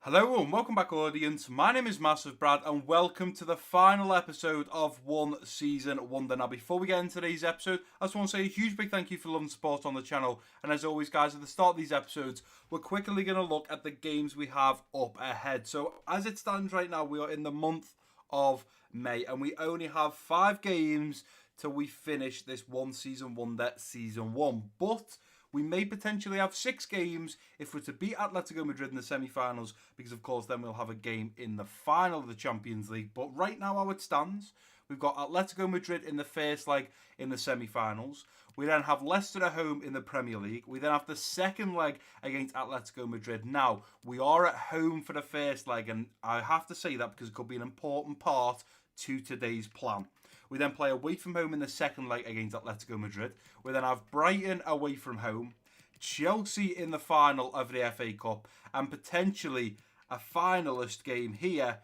Hello and welcome back, audience. My name is MassiveBrad and welcome to the final episode of One Season Wonder. Now, before we get into today's episode, I just want to say a huge big thank you for love and support on the channel. And as always, guys, at the start of these episodes, we're quickly going to look at the games we have up ahead. So, as it stands right now, we are in the month of May and we only have 5 games till we finish this One Season Wonder Season 1. But we may potentially have 6 games if we're to beat Atletico Madrid in the semi-finals, because of course then we'll have a game in the final of the Champions League. But right now, how it stands, we've got Atletico Madrid in the first leg in the semi-finals. We then have Leicester at home in the Premier League. We then have the second leg against Atletico Madrid. Now, we are at home for the first leg, and I have to say that because it could be an important part to today's plan. We then play away from home in the second leg against Atletico Madrid. We then have Brighton away from home, Chelsea in the final of the FA Cup, and potentially a finalist game here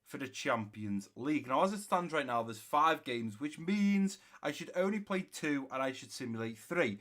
for the Champions League. Now, as it stands right now, there's 5 games, which means I should only play 2 and I should simulate 3.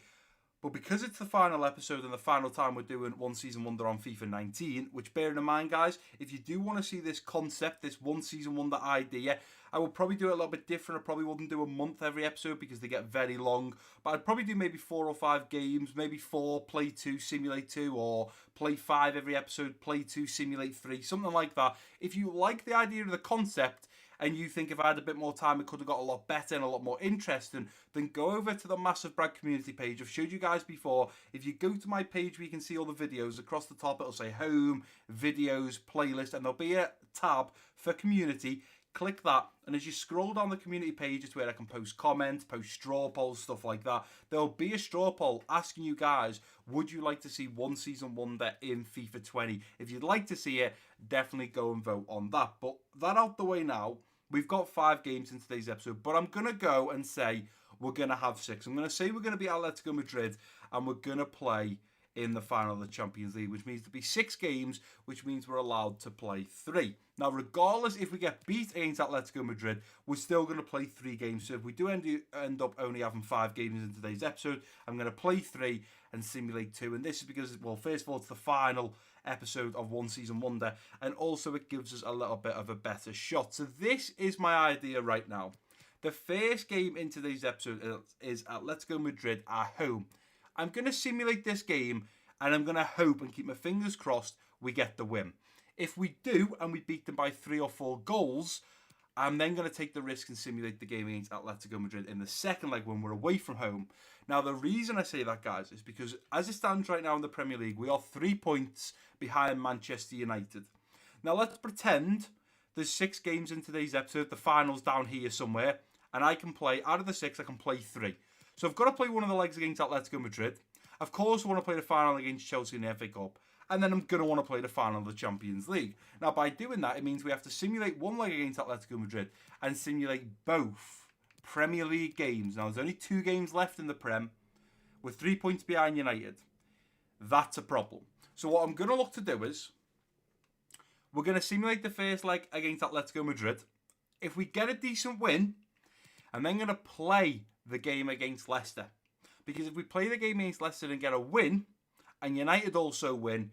But because it's the final episode and the final time we're doing One Season Wonder on FIFA 19, which, bearing in mind, guys, if you do want to see this concept, this One Season Wonder idea, I will probably do it a little bit different. I probably wouldn't do a month every episode because they get very long. But I'd probably do maybe 4 or 5 games, maybe 4, play 2, simulate 2, or play 5 every episode, play 2, simulate 3, something like that. If you like the idea of the concept, and you think if I had a bit more time it could have got a lot better and a lot more interesting, then go over to the MassiveBrad community page. I've showed you guys before. If you go to my page where you can see all the videos, across the top it'll say home, videos, playlist, and there'll be a tab for community. Click that, and as you scroll down the community page, it's where I can post comments, post straw polls, stuff like that. There'll be a straw poll asking you guys, would you like to see One Season Wonder in FIFA 20? If you'd like to see it, definitely go and vote on that. But that out the way now, we've got 5 games in today's episode, but I'm going to go and say we're going to have 6. I'm going to say we're going to be Atletico Madrid, and we're going to play in the final of the Champions League, which means to be 6 games, which means we're allowed to play 3. Now, regardless if we get beat against Atletico Madrid, we're still going to play 3 games. So if we do end up only having 5 games in today's episode, I'm going to play 3 and simulate 2. And this is because, well, first of all, it's the final episode of One Season Wonder, and also it gives us a little bit of a better shot. So this is my idea right now. The first game in today's episode is Atletico Madrid at home. I'm going to simulate this game, and I'm going to hope and keep my fingers crossed we get the win. If we do, and we beat them by 3 or 4 goals, I'm then going to take the risk and simulate the game against Atletico Madrid in the second leg when we're away from home. Now, the reason I say that, guys, is because as it stands right now in the Premier League, we are 3 points behind Manchester United. Now, let's pretend there's 6 games in today's episode, the final's down here somewhere, and I can play, out of the 6, I can play 3. So I've got to play one of the legs against Atletico Madrid. Of course, I want to play the final against Chelsea in the FA Cup. And then I'm going to want to play the final of the Champions League. Now, by doing that, it means we have to simulate one leg against Atletico Madrid and simulate both Premier League games. Now, there's only 2 games left in the Prem. We're 3 points behind United. That's a problem. So what I'm going to look to do is we're going to simulate the first leg against Atletico Madrid. If we get a decent win, I'm then going to play the game against Leicester. Because if we play the game against Leicester and get a win, and United also win,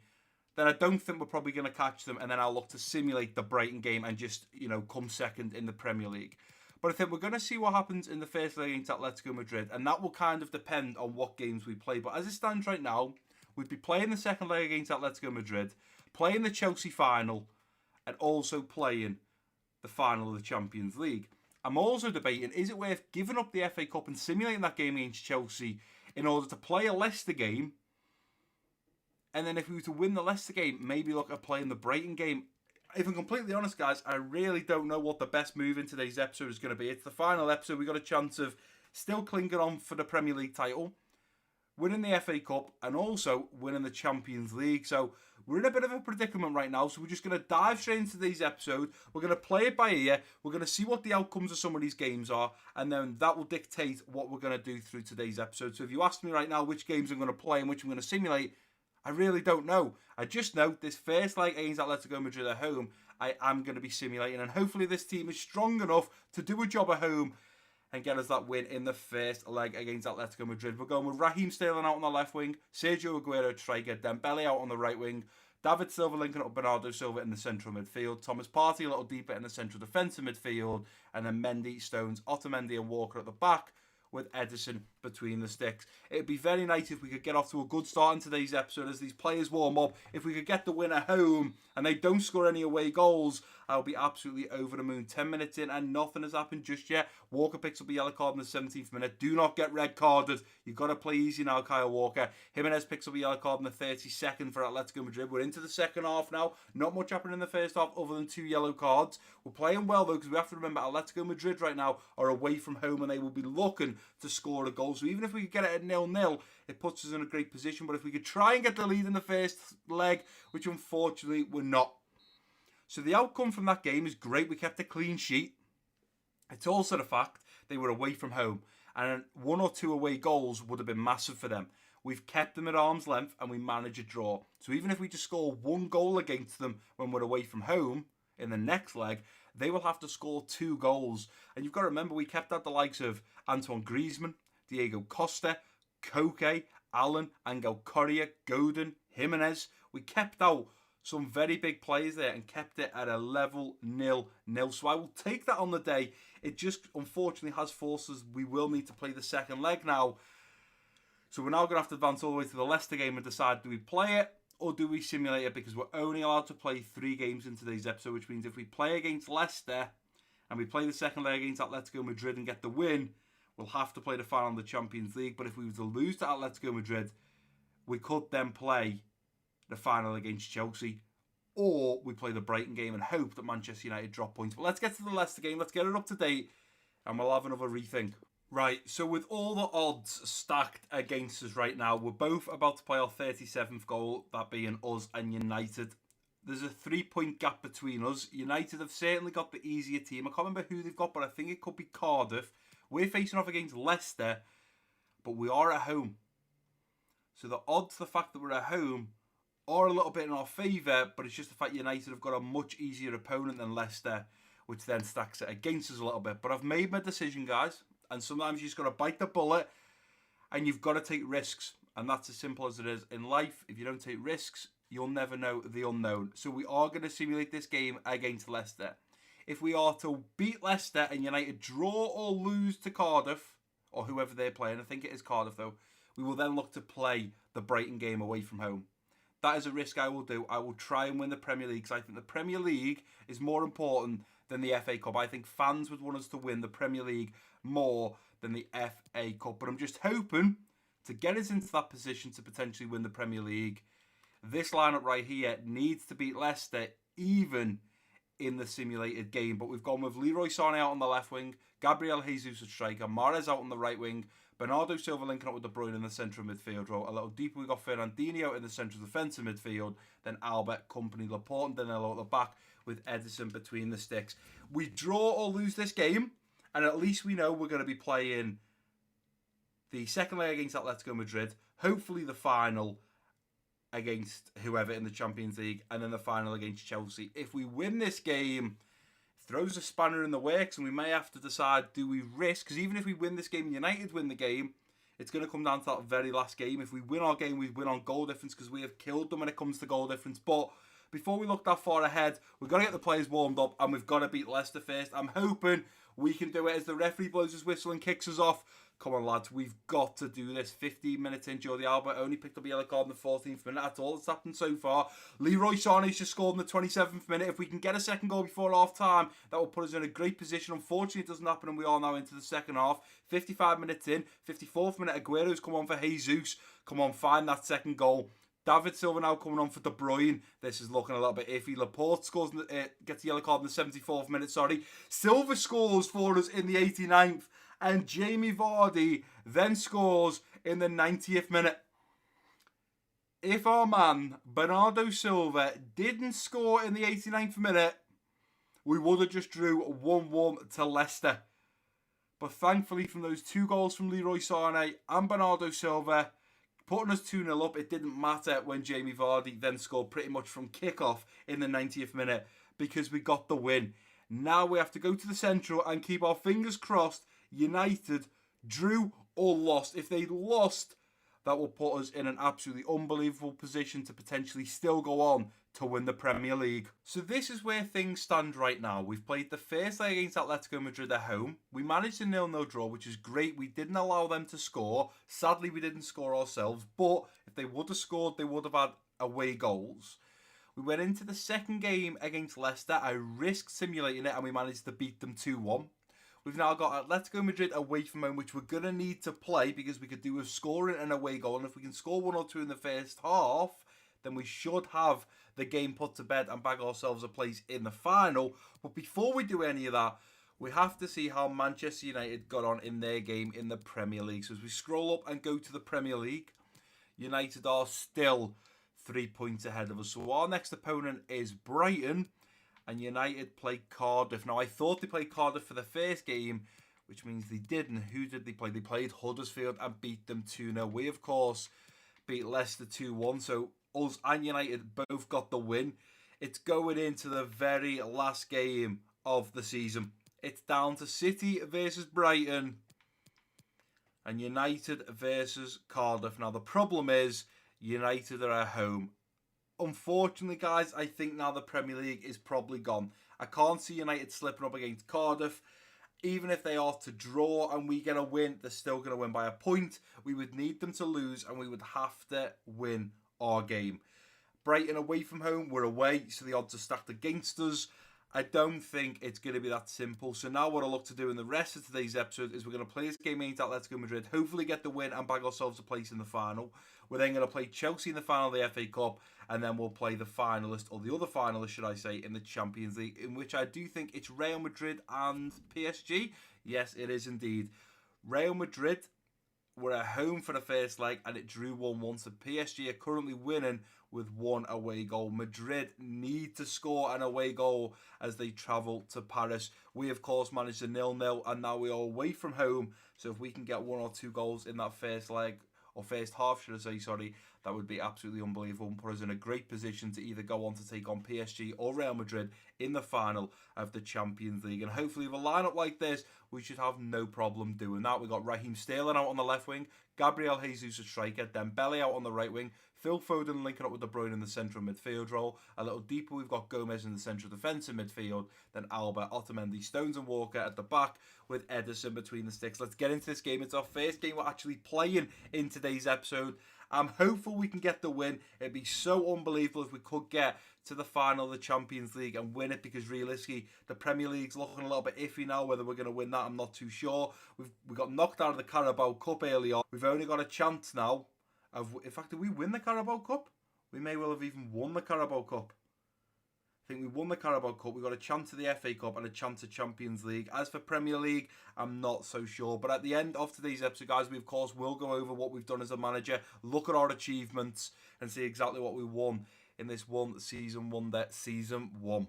then I don't think we're probably going to catch them, and then I'll look to simulate the Brighton game and just, come second in the Premier League. But I think we're going to see what happens in the first leg against Atletico Madrid, and that will kind of depend on what games we play. But as it stands right now, we'd be playing the second leg against Atletico Madrid, playing the Chelsea final, and also playing the final of the Champions League. I'm also debating, is it worth giving up the FA Cup and simulating that game against Chelsea in order to play a Leicester game? And then if we were to win the Leicester game, maybe look at playing the Brighton game. If I'm completely honest, guys, I really don't know what the best move in today's episode is going to be. It's the final episode. We've got a chance of still clinging on for the Premier League title, winning the FA Cup, and also winning the Champions League. So we're in a bit of a predicament right now, so we're just going to dive straight into today's episode. We're going to play it by ear. We're going to see what the outcomes of some of these games are, and then that will dictate what we're going to do through today's episode. So if you ask me right now which games I'm going to play and which I'm going to simulate, I really don't know. I just know this first leg against Atletico Madrid at home, I am going to be simulating, and hopefully this team is strong enough to do a job at home and get us that win in the first leg against Atletico Madrid. We're going with Raheem Sterling out on the left wing, Sergio Aguero striker, Dembele out on the right wing, David Silva linking up with Bernardo Silva in the central midfield. Thomas Partey a little deeper in the central defensive midfield. And then Mendy, Stones, Otamendi and Walker at the back, with Edison between the sticks. It'd be very nice if we could get off to a good start in today's episode as these players warm up. If we could get the win at home and they don't score any away goals, I'll be absolutely over the moon. 10 minutes in and nothing has happened just yet. Walker picks up a yellow card in the 17th minute. Do not get red carded. You've got to play easy now, Kyle Walker. Jimenez picks up a yellow card in the 32nd for Atletico Madrid. We're into the second half now. Not much happened in the first half other than 2 yellow cards. We're playing well though, because we have to remember Atletico Madrid right now are away from home and they will be looking to score a goal. So even if we could get it at 0-0, it puts us in a great position. But if we could try and get the lead in the first leg, which unfortunately we're not. So the outcome from that game is great. We kept a clean sheet. It's also the fact they were away from home. And 1 or 2 away goals would have been massive for them. We've kept them at arm's length and we manage a draw. So even if we just score 1 goal against them when we're away from home in the next leg, they will have to score 2 goals. And you've got to remember, we kept out the likes of Antoine Griezmann, Diego Costa, Koke, Allen, Angel Correa, Godin, Jimenez. We kept out some very big players there and kept it at a level 0-0. So I will take that on the day. It just unfortunately has forced us. We will need to play the second leg now. So we're now going to have to advance all the way to the Leicester game and decide, do we play it or do we simulate it? Because we're only allowed to play 3 games in today's episode, which means if we play against Leicester and we play the second leg against Atletico Madrid and get the win, we'll have to play the final of the Champions League. But if we were to lose to Atletico Madrid, we could then play the final against Chelsea, or we play the Brighton game and hope that Manchester United drop points. But let's get to the Leicester game. Let's get it up to date and we'll have another rethink. Right, so with all the odds stacked against us right now, we're both about to play our 37th goal, that being us and United. There's a 3-point gap between us. United have certainly got the easier team. I can't remember who they've got, but I think it could be Cardiff. We're facing off against Leicester, but we are at home. So the odds, the fact that we're at home, are a little bit in our favour, but it's just the fact United have got a much easier opponent than Leicester, which then stacks it against us a little bit. But I've made my decision, guys, and sometimes you just got to bite the bullet and you've got to take risks. And that's as simple as it is in life. If you don't take risks, you'll never know the unknown. So we are going to simulate this game against Leicester. If we are to beat Leicester and United draw or lose to Cardiff, or whoever they're playing, I think it is Cardiff though, we will then look to play the Brighton game away from home. That is a risk I will do. I will try and win the Premier League, because I think the Premier League is more important than the FA Cup. I think fans would want us to win the Premier League more than the FA Cup. But I'm just hoping to get us into that position to potentially win the Premier League. This lineup right here needs to beat Leicester, even in the simulated game. But we've gone with Leroy Sané out on the left wing, Gabriel Jesus at striker, Mahrez out on the right wing, Bernardo Silva linking up with De Bruyne in the central midfield row. A little deeper, we've got Fernandinho in the central defensive midfield, then Albert, Company, Laporte, and Danilo at the back with Edison between the sticks. We draw or lose this game, and at least we know we're going to be playing the second leg against Atletico Madrid, hopefully the final against whoever in the Champions League, and then the final against Chelsea. If we win this game, throws a spanner in the works, and we may have to decide, do we risk? Because even if we win this game and United win the game, it's going to come down to that very last game. If we win our game, we win on goal difference, because we have killed them when it comes to goal difference. But before we look that far ahead, we've got to get the players warmed up, and we've got to beat Leicester first. I'm hoping we can do it as the referee blows his whistle and kicks us off. Come on, lads, we've got to do this. 15 minutes in, Jordi Alba only picked up a yellow card in the 14th minute. That's all that's happened so far. Leroy Sané's just scored in the 27th minute. If we can get a second goal before half-time, that will put us in a great position. Unfortunately, it doesn't happen, and we are now into the second half. 55 minutes in, 54th minute, Aguero's come on for Jesus. Come on, find that second goal. David Silva now coming on for De Bruyne. This is looking a little bit iffy. Laporte scores, gets a yellow card in the 74th minute, Silva scores for us in the 89th. And Jamie Vardy then scores in the 90th minute. If our man, Bernardo Silva, didn't score in the 89th minute, we would have just drew 1-1 to Leicester. But thankfully, from those 2 goals from Leroy Sané and Bernardo Silva, putting us 2-0 up, it didn't matter when Jamie Vardy then scored pretty much from kickoff in the 90th minute, because we got the win. Now we have to go to the Central and keep our fingers crossed United drew or lost. If they lost, that will put us in an absolutely unbelievable position to potentially still go on to win the Premier League. So this is where things stand right now. We've played the first leg against Atletico Madrid at home. We managed a 0-0 draw, which is great. We didn't allow them to score. Sadly, we didn't score ourselves, but if they would have scored, they would have had away goals. We went into the second game against Leicester. I risked simulating it, and we managed to beat them 2-1. We've now got Atletico Madrid away from home, which we're going to need to play because we could do with scoring an away goal. And if we can score 1 or 2 in the first half, then we should have the game put to bed and bag ourselves a place in the final. But before we do any of that, we have to see how Manchester United got on in their game in the Premier League. So as we scroll up and go to the Premier League, United are still 3 points ahead of us. So our next opponent is Brighton, and United play Cardiff. Now, I thought they played Cardiff for the first game, which means they didn't. Who did they play? They played Huddersfield and beat them 2-0. We, of course, beat Leicester 2-1. So us and United both got the win. It's going into the very last game of the season. It's down to City versus Brighton and United versus Cardiff. Now, the problem is United are at home. Unfortunately, guys, I think now the Premier League is probably gone. I can't see United slipping up against Cardiff. Even if they are to draw and we get a win, they're still going to win by a point. We would need them to lose and we would have to win our game. Brighton away from home, we're away, so the odds are stacked against us. I don't think it's going to be that simple. So now what I look to do in the rest of today's episode is we're going to play this game against Atletico Madrid, hopefully get the win and bag ourselves a place in the final. We're then going to play Chelsea in the final of the FA Cup, and then we'll play the finalist, or the other finalist, should I say, in the Champions League, in which I do think it's Real Madrid and PSG. Yes, it is indeed. Real Madrid were at home for the first leg, and it drew 1-1. So PSG are currently winning with 1 away goal. Madrid need to score an away goal as they travel to Paris. We, of course, managed a 0-0, and now we are away from home. So if we can get 1 or 2 goals in that first leg, or first half, should I say, sorry, that would be absolutely unbelievable and put us in a great position to either go on to take on PSG or Real Madrid in the final of the Champions League. And hopefully with a lineup like this, we should have no problem doing that. We've got Raheem Sterling out on the left wing, Gabriel Jesus a striker, Dembele out on the right wing, Phil Foden linking up with De Bruyne in the central midfield role. A little deeper, we've got Gomez in the central defensive midfield, then Alba, Otamendi, Stones and Walker at the back with Ederson between the sticks. Let's get into this game. It's our first game we're actually playing in today's episode. I'm hopeful we can get the win. It'd be so unbelievable if we could get to the final of the Champions League and win it, because realistically, the Premier League's looking a little bit iffy now. Whether we're going to win that, I'm not too sure. We got knocked out of the Carabao Cup early on. We've only got a chance now of, in fact, did we win the Carabao Cup? We may well have even won the Carabao Cup. I think we won the Carabao Cup. We got a chance of the FA Cup and a chance of Champions League. As for Premier League, I'm not so sure. But at the end of today's episode, guys, we of course will go over what we've done as a manager, look at our achievements, and see exactly what we won in this season one.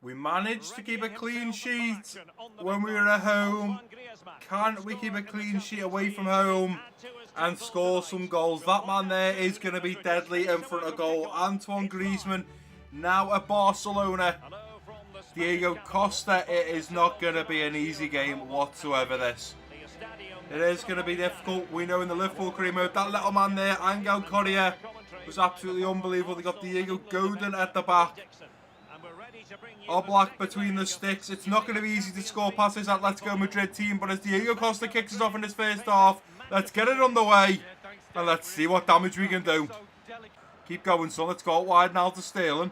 We managed to keep a clean sheet when we were at home. Can't we keep a clean sheet away from home and score some goals? That man there is going to be deadly in front of goal. Antoine Griezmann now at Barcelona. Diego Costa, it is not going to be an easy game whatsoever, this. It is going to be difficult. We know in the Liverpool career mode, that little man there, Angel Correa, was absolutely unbelievable. They got Diego Godin at the back. Oblak between the sticks. It's not going to be easy to score past this Atletico Madrid team, but as Diego Costa kicks us off in this first half, let's get it underway and let's see what damage we can do. Keep going, son. Let's go out wide now to Sterling.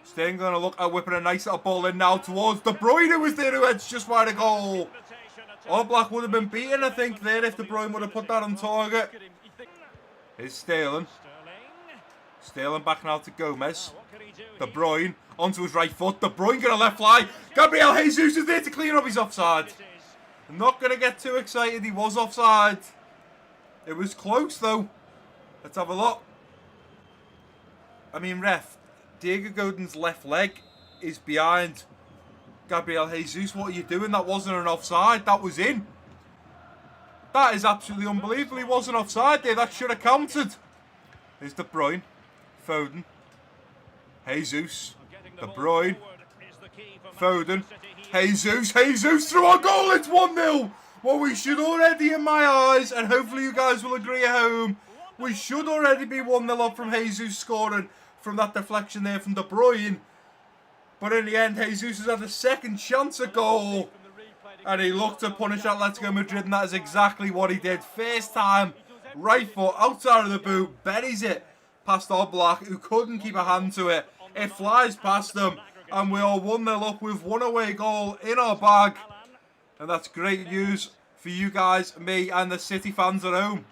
Sterling going to look at whipping a nice little ball in now towards De Bruyne, who was there, who heads just wide of goal. Oblak would have been beaten, I think, there if De Bruyne would have put that on target. Here's Sterling. Sterling back now to Gomez. De Bruyne onto his right foot. De Bruyne going to let fly. Gabriel Jesus is there to clean up his offside. I'm not going to get too excited. He was offside. It was close though. Let's have a look. I mean, ref, Diego Godin's left leg is behind Gabriel Jesus. What are you doing? That wasn't an offside. That was in. That is absolutely unbelievable. He wasn't offside there. That should have counted. There's De Bruyne. Foden. Jesus. De Bruyne. Foden. Jesus. Jesus through our goal. It's 1-0. Well, we should already, in my eyes, and hopefully you guys will agree at home, We should already be 1-0 up from Jesus scoring from that deflection there from De Bruyne. But in the end, Jesus has had a second chance at goal. And he looked to punish Atletico Madrid, and that is exactly what he did. First time, right foot, outside of the boot, buries it past Oblak, who couldn't keep a hand to it. It flies past them, and we are 1-0 up with one away goal in our bag. And that's great news for you guys, me, and the City fans at home.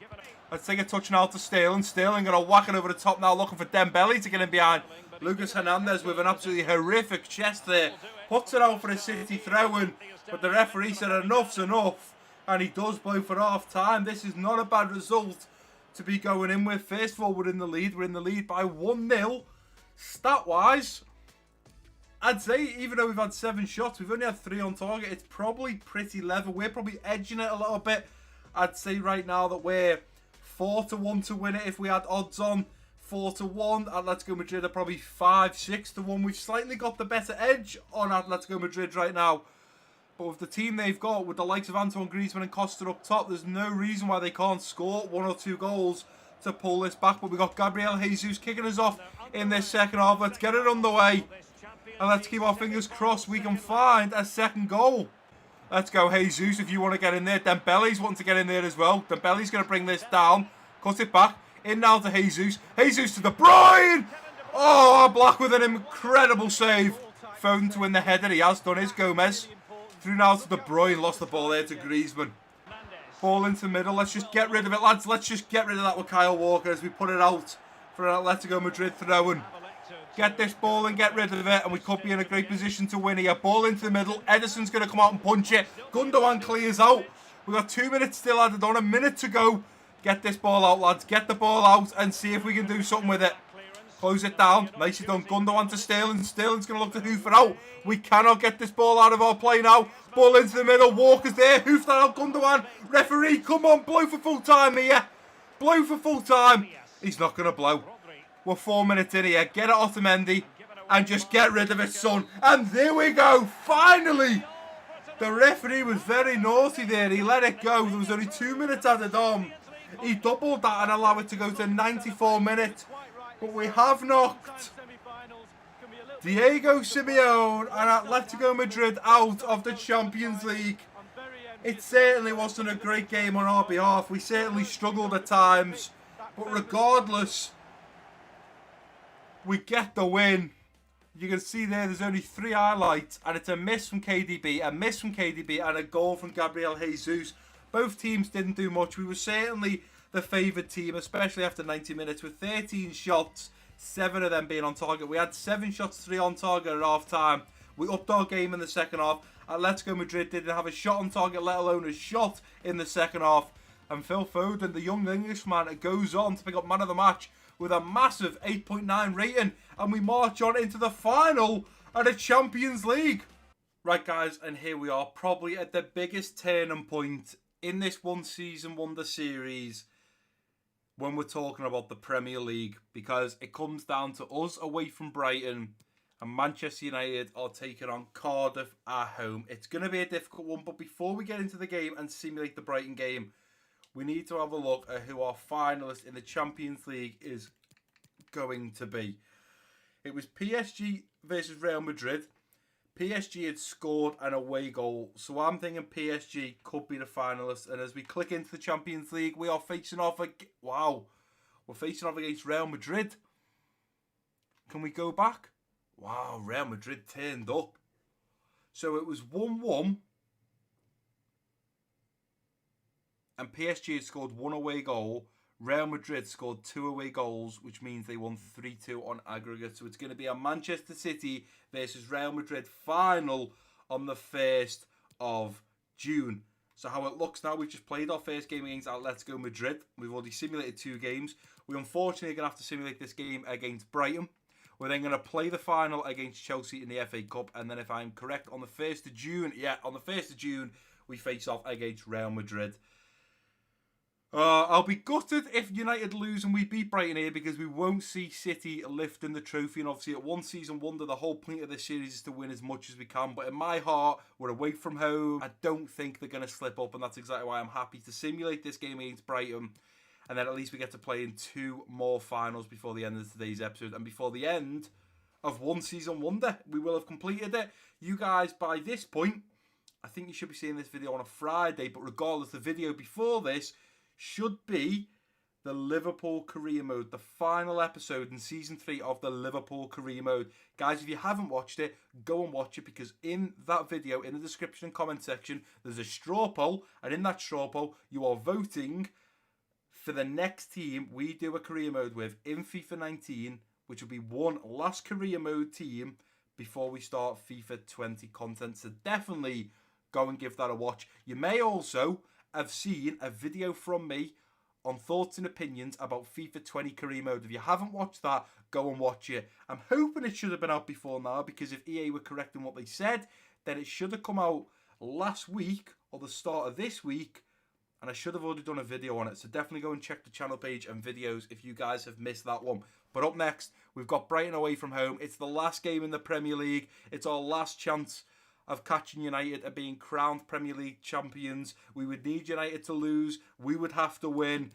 Let's take a touch now to Sterling. Sterling going to whack it over the top now, looking for Dembele to get in behind. Lucas Hernandez with an absolutely horrific chest there. Puts it out for a City throw-in, but the referee said enough's enough. And he does blow for half-time. This is not a bad result to be going in with. First of all, we're in the lead. We're in the lead by 1-0. Stat-wise, I'd say even though we've had 7 shots, we've only had 3 on target. It's probably pretty level. We're probably edging it a little bit. I'd say right now that we're 4-1 to win it if we had odds on. 4-1. Atletico Madrid are probably 5-6-1. We've slightly got the better edge on Atletico Madrid right now. But with the team they've got, with the likes of Antoine Griezmann and Costa up top, there's no reason why they can't score 1 or 2 goals to pull this back. But we've got Gabriel Jesus kicking us off in this second half. Let's get it underway. And let's keep our fingers crossed we can find a second goal. Let's go, Jesus, if you want to get in there. Dembele's wanting to get in there as well. Dembele's going to bring this down. Cut it back. In now to Jesus. Jesus to De Bruyne. Oh, Black with an incredible save. Foden to win the header. He has done his. Gomez. Through now to De Bruyne. Lost the ball there to Griezmann. Ball into the middle. Let's just get rid of it, lads. Let's just get rid of that with Kyle Walker as we put it out for an Atletico Madrid throw-in. Get this ball and get rid of it, and we could be in a great position to win here. Ball into the middle. Ederson's going to come out and punch it. Gundogan clears out. We've got 2 minutes still added on. A minute to go. Get this ball out, lads. Get the ball out and see if we can do something with it. Close it down. Nicely done. Gundogan to Sterling. Sterling's going to look to hoof it out. We cannot get this ball out of our play now. Ball into the middle. Walker's there. Hoof that out. Gundogan. Referee, come on. Blow for full time here. Blow for full time. He's not going to blow. We're 4 minutes in here. Get it Otamendi and just get rid of it, son. And there we go. Finally. The referee was very naughty there. He let it go. There was only 2 minutes added on. He doubled that and allowed it to go to 94 minutes. But we have knocked Diego Simeone and Atletico Madrid out of the Champions League. It certainly wasn't a great game on our behalf. We certainly struggled at times. But regardless, we get the win. You can see there's only 3 highlights. And it's a miss from KDB, a miss from KDB, and a goal from Gabriel Jesus. Both teams didn't do much. We were certainly the favoured team, especially after 90 minutes, with 13 shots, 7 of them being on target. We had 7 shots, 3 on target at half-time. We upped our game in the second half. Atletico Madrid didn't have a shot on target, let alone a shot in the second half. And Phil Foden, the young Englishman, goes on to pick up man of the match with a massive 8.9 rating. And we march on into the final of the Champions League. Right, guys, and here we are, probably at the biggest turning point in this one season wonder series when we're talking about the Premier League, because it comes down to us away from Brighton and Manchester United are taking on Cardiff at home. It's going to be a difficult one, but before we get into the game and simulate the Brighton game, we need to have a look at who our finalist in the Champions League is going to be. It was PSG versus Real Madrid. PSG had scored an away goal, so I'm thinking PSG could be the finalists. And as we click into the Champions League, we are facing off we're facing off against Real Madrid. Can we go back? Wow, Real Madrid turned up. So it was 1-1, and PSG had scored 1 away goal. Real Madrid scored 2 away goals, which means they won 3-2 on aggregate. So it's going to be a Manchester City versus Real Madrid final on the 1st of June. So how it looks now, we've just played our first game against Atletico Madrid. We've already simulated 2 games. We unfortunately are going to have to simulate this game against Brighton. We're then going to play the final against Chelsea in the FA Cup. And then if I'm correct, on the 1st of June, on the 1st of June, we face off against Real Madrid. I'll be gutted if United lose and we beat Brighton here, because we won't see City lifting the trophy. And obviously at one season wonder, the whole point of this series is to win as much as we can. But in my heart, we're away from home. I don't think they're going to slip up, and that's exactly why I'm happy to simulate this game against Brighton. and then at least we get to play in 2 more finals before the end of today's episode, and before the end of one season wonder. We will have completed it. You guys, by this point, I think you should be seeing this video on a Friday, but regardless, the video before this should be the Liverpool career mode, the final episode in season 3 of the Liverpool career mode. Guys, if you haven't watched it, go and watch it, because in that video, in the description and comment section, there's a straw poll, and in that straw poll, you are voting for the next team we do a career mode with in FIFA 19, which will be one last career mode team before we start FIFA 20 content. So definitely go and give that a watch. You may also have seen a video from me on thoughts and opinions about FIFA 20 career mode. If you haven't watched that, go and watch it. I'm hoping it should have been out before now, because if EA were correct in what they said, then it should have come out last week or the start of this week, and I should have already done a video on it. So definitely go and check the channel page and videos if you guys have missed that one. But up next, we've got Brighton away from home. It's the last game in the Premier League. It's our last chance of catching United and being crowned Premier League champions. We would need United to lose. We would have to win.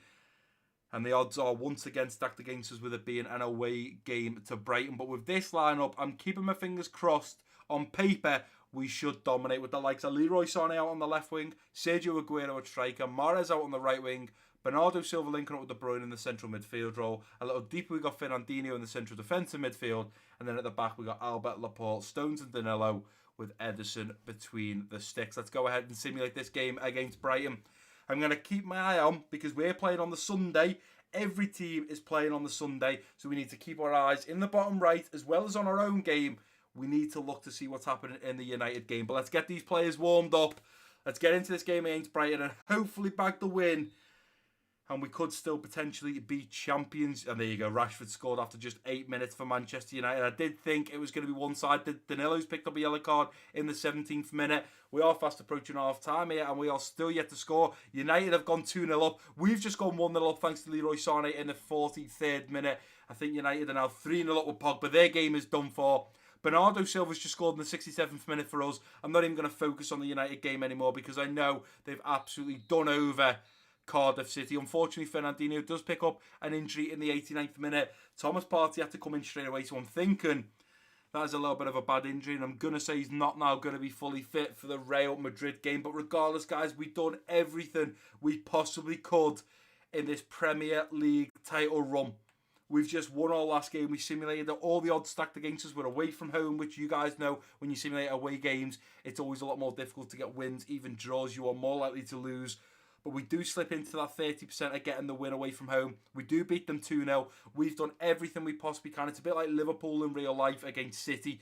And the odds are once again stacked against us with it being an away game to Brighton. But with this lineup, I'm keeping my fingers crossed. On paper, we should dominate with the likes of Leroy Sané out on the left wing, Sergio Aguero at striker, Mahrez out on the right wing, Bernardo Silva linking up with De Bruyne in the central midfield role. A little deeper, we got Fernandinho in the central defensive midfield. And then at the back, we got Albert, Laporte, Stones and Danilo, with Ederson between the sticks. Let's go ahead and simulate this game against Brighton. I'm going to keep my eye on, because we're playing on the Sunday. Every team is playing on the Sunday, so we need to keep our eyes in the bottom right, as well as on our own game. We need to look to see what's happening in the United game. But let's get these players warmed up. Let's get into this game against Brighton and hopefully bag the win. And we could still potentially be champions. And there you go, Rashford scored after just 8 minutes for Manchester United. I did think it was going to be one-sided. Danilo's picked up a yellow card in the 17th minute. We are fast approaching half-time here, and we are still yet to score. United have gone 2-0 up. We've just gone 1-0 up thanks to Leroy Sané in the 43rd minute. I think United are now 3-0 up with Pogba. Their game is done for. Bernardo Silva's just scored in the 67th minute for us. I'm not even going to focus on the United game anymore, because I know they've absolutely done over Cardiff City. Unfortunately, Fernandinho does pick up an injury in the 89th minute. Thomas Partey had to come in straight away, so I'm thinking that is a little bit of a bad injury, and I'm going to say he's not now going to be fully fit for the Real Madrid game. But regardless, guys, we've done everything we possibly could in this Premier League title run. We've just won our last game. We simulated all the odds stacked against us. We're away from home, which you guys know, when you simulate away games, it's always a lot more difficult to get wins. Even draws, you are more likely to lose. But we do slip into that 30% of getting the win away from home. We do beat them 2-0. We've done everything we possibly can. It's a bit like Liverpool in real life against City.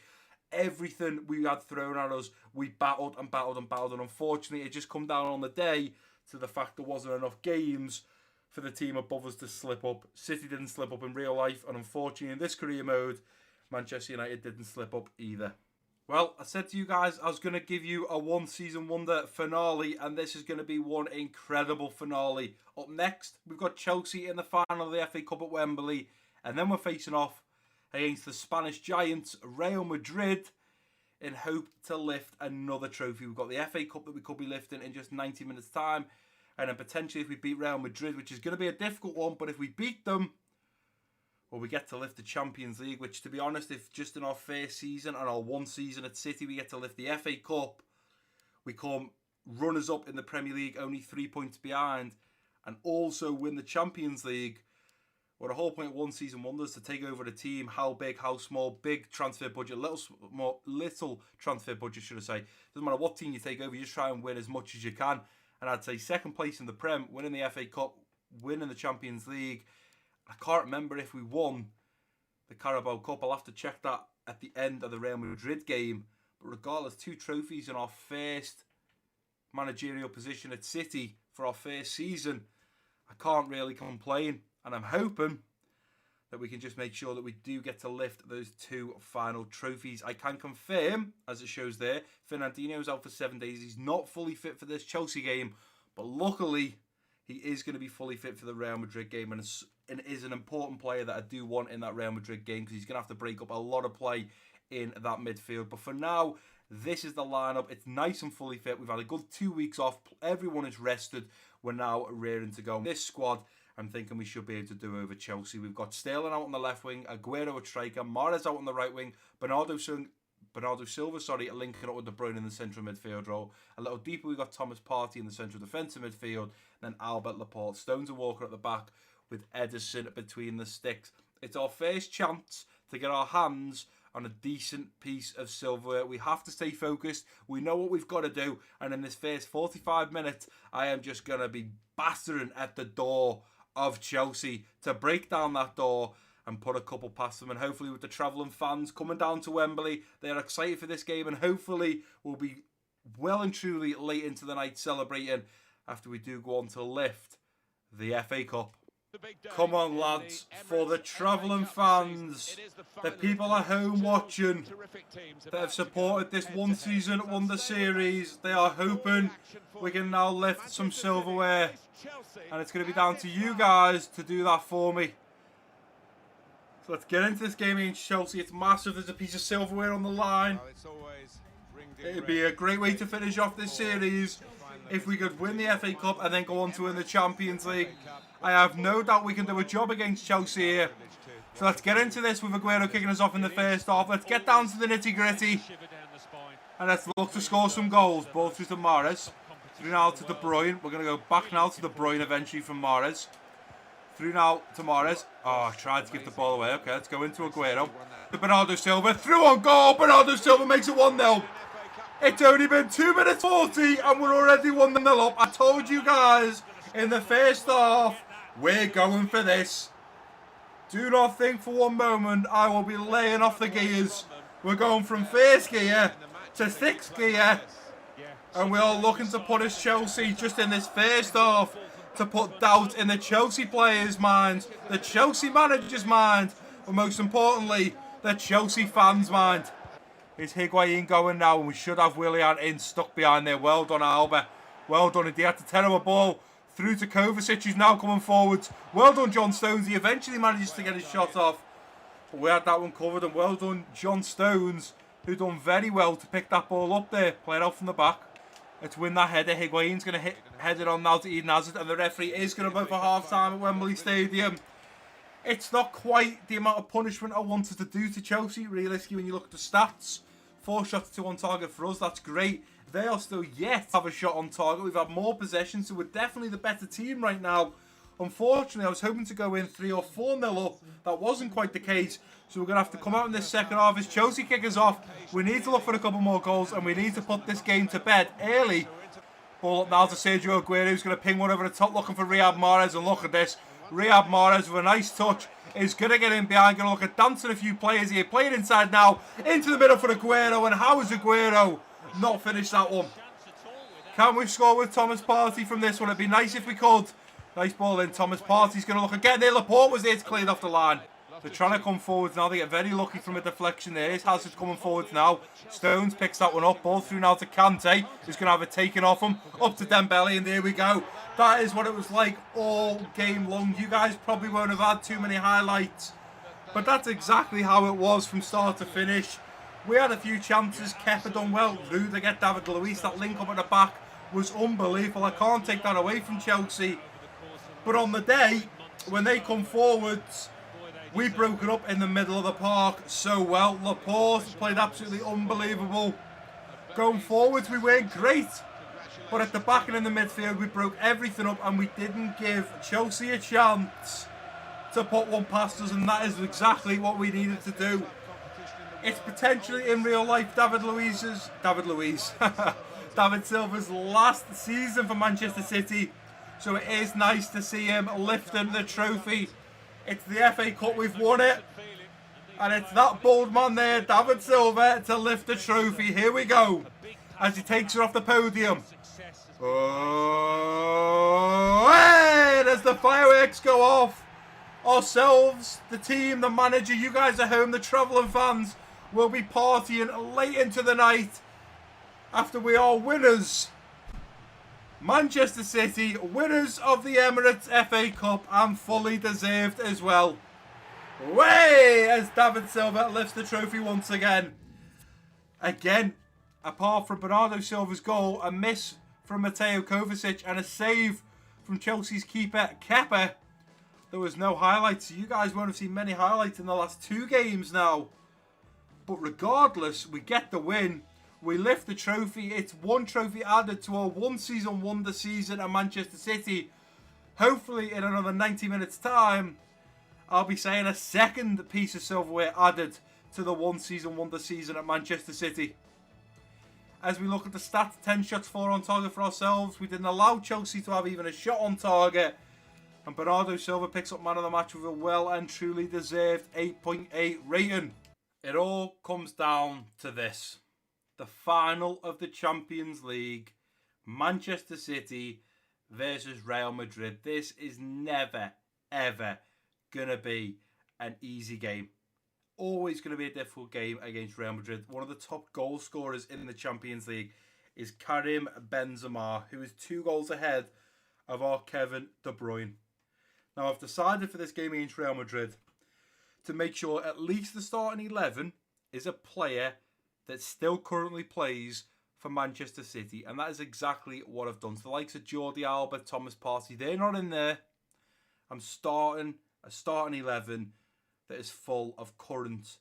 Everything we had thrown at us, we battled and battled and battled. And unfortunately, it just come down on the day to the fact there wasn't enough games for the team above us to slip up. City didn't slip up in real life. And unfortunately, in this career mode, Manchester United didn't slip up either. Well, I said to you guys I was going to give you a one-season wonder finale, and this is going to be one incredible finale. Up next, we've got Chelsea in the final of the FA Cup at Wembley, and then we're facing off against the Spanish giants, Real Madrid, in hope to lift another trophy. We've got the FA Cup that we could be lifting in just 90 minutes' time, and then potentially if we beat Real Madrid, which is going to be a difficult one, but if we beat them, well, we get to lift the Champions League, which, to be honest, if just in our first season and our one season at City, we get to lift the FA Cup, we come runners-up in the Premier League, only 3 points behind, and also win the Champions League. Well, the whole point of one season wonders to take over the team. How big, how small, big transfer budget, little transfer budget, should I say. Doesn't matter what team you take over, you just try and win as much as you can. And I'd say second place in the Prem, winning the FA Cup, winning the Champions League. I can't remember if we won the Carabao Cup. I'll have to check that at the end of the Real Madrid game. But regardless, 2 trophies in our first managerial position at City for our first season. I can't really complain. And I'm hoping that we can just make sure that we do get to lift those 2 final trophies. I can confirm, as it shows there, Fernandinho's out for 7 days. He's not fully fit for this Chelsea game. But luckily, he is going to be fully fit for the Real Madrid game, and is an important player that I do want in that Real Madrid game, because he's going to have to break up a lot of play in that midfield. But for now, this is the lineup. It's nice and fully fit. We've had a good 2 weeks off. Everyone is rested. We're now rearing to go. This squad, I'm thinking we should be able to do over Chelsea. We've got Sterling out on the left wing, Aguero at striker, Mahrez out on the right wing, Bernardo Silva, linking up with De Bruyne in the central midfield role. A little deeper, we've got Thomas Partey in the central defensive midfield, then Albert Laporte, Stones and Walker at the back, with Ederson between the sticks. It's our first chance to get our hands on a decent piece of silverware. We have to stay focused. We know what we've got to do. And in this first 45 minutes, I am just going to be bastering at the door of Chelsea to break down that door and put a couple past them. And hopefully with the travelling fans coming down to Wembley, they're excited for this game. And hopefully we'll be well and truly late into the night celebrating after we do go on to lift the FA Cup. Come on, lads, for the travelling fans, the people at home watching that have supported this one season wonder series, they are hoping we can now lift some silverware, and it's going to be down to you guys to do that for me. So let's get into this game against Chelsea. It's massive. There's a piece of silverware on the line. It'd be a great way to finish off this series if we could win the FA Cup and then go on to win the Champions League. I have no doubt we can do a job against Chelsea here. So let's get into this with Aguero kicking us off in the first half. Let's get down to the nitty-gritty. And let's look to score some goals. Ball through to Mahrez. Through now to De Bruyne. We're going to go back now to De Bruyne eventually from Mahrez. Through now to Mahrez. Oh, I tried to give the ball away. Okay, let's go into Aguero. To Bernardo Silva. Through on goal. Bernardo Silva makes it 1-0. It's only been 2 minutes 40 and we're already 1-0 up. I told you guys in the first half, we're going for this. Do not think for one moment I will be laying off the gears. We're going from first gear to sixth gear. And we are looking to punish Chelsea just in this first half to put doubt in the Chelsea players' minds, the Chelsea manager's mind, but most importantly, the Chelsea fans' mind. Is Higuain going now? And we should have Willian in stuck behind there. Well done, Alba. Well done. He had to tell him a ball through to Kovacic, who's now coming forwards. Well done, John Stones. He eventually manages to get his shot off. But we had that one covered. And well done, John Stones, who done very well to pick that ball up there. Play it out from the back. Let's win that header. Higuain's going to head it on now to Eden Hazard. And the referee is going to vote for half-time at Wembley Stadium. It's not quite the amount of punishment I wanted to do to Chelsea. Realistically, when you look at the stats, 4 shots, 2 on target for us. That's great. They are still yet to have a shot on target. We've had more possession, so we're definitely the better team right now. Unfortunately, I was hoping to go in 3 or 4-0 up. That wasn't quite the case. So we're going to have to come out in this second half as Chelsea kick us off. We need to look for a couple more goals, and we need to put this game to bed early. Ball up now to Sergio Aguero, who's going to ping one over the top, looking for Riyad Mahrez. And look at this. Riyad Mahrez with a nice touch is going to get in behind. Going to look at dancing a few players here. Playing inside now. Into the middle for Aguero. And how is Aguero not finished that one? Can we score with Thomas Partey from this one? It'd be nice if we could. Nice ball in. Thomas Partey's going to look again there. Laporte was there to clear it off the line. They're trying to come forwards now. They get very lucky from a deflection there. Here's Hazard coming forwards now. Stones picks that one up. Ball through now to Kante, who's going to have it taken off him. Up to Dembele, and there we go. That is what it was like all game long. You guys probably won't have had too many highlights, but that's exactly how it was from start to finish. We had a few chances. Kepa done well. Rudiger, David Luiz, that link up at the back was unbelievable. I can't take that away from Chelsea. But on the day, when they come forwards, we broke it up in the middle of the park so well. Laporte played absolutely unbelievable. Going forwards, we weren't great. But at the back and in the midfield, we broke everything up and we didn't give Chelsea a chance to put one past us. And that is exactly what we needed to do. It's potentially in real life David Silva's last season for Manchester City. So it is nice to see him lifting the trophy. It's the FA Cup, we've won it. And it's that bold man there, David Silva, to lift the trophy. Here we go. As he takes her off the podium. Oh, and as the fireworks go off, ourselves, the team, the manager, you guys at home, the travelling fans, will be partying late into the night after we are winners. Manchester City, winners of the Emirates FA Cup, and fully deserved as well. Way as David Silva lifts the trophy once again. Again, apart from Bernardo Silva's goal, a miss from Mateo Kovacic and a save from Chelsea's keeper Kepa, there was no highlights. You guys won't have seen many highlights in the last 2 games now. But regardless, we get the win. We lift the trophy. It's 1 trophy added to our 1 season wonder season at Manchester City. Hopefully in another 90 minutes time, I'll be saying a 2nd piece of silverware added to the 1 season wonder season at Manchester City. As we look at the stats, 10 shots, 4 on target for ourselves. We didn't allow Chelsea to have even a shot on target. And Bernardo Silva picks up man of the match with a well and truly deserved 8.8 rating. It all comes down to this. The final of the Champions League. Manchester City versus Real Madrid. This is never, ever going to be an easy game. Always going to be a difficult game against Real Madrid. One of the top goal scorers in the Champions League is Karim Benzema, who is 2 goals ahead of our Kevin De Bruyne. Now, I've decided for this game against Real Madrid to make sure at least the starting 11 is a player that still currently plays for Manchester City. And that is exactly what I've done. So the likes of Jordi Alba, Thomas Partey, they're not in there. I'm starting a starting 11 that is full of current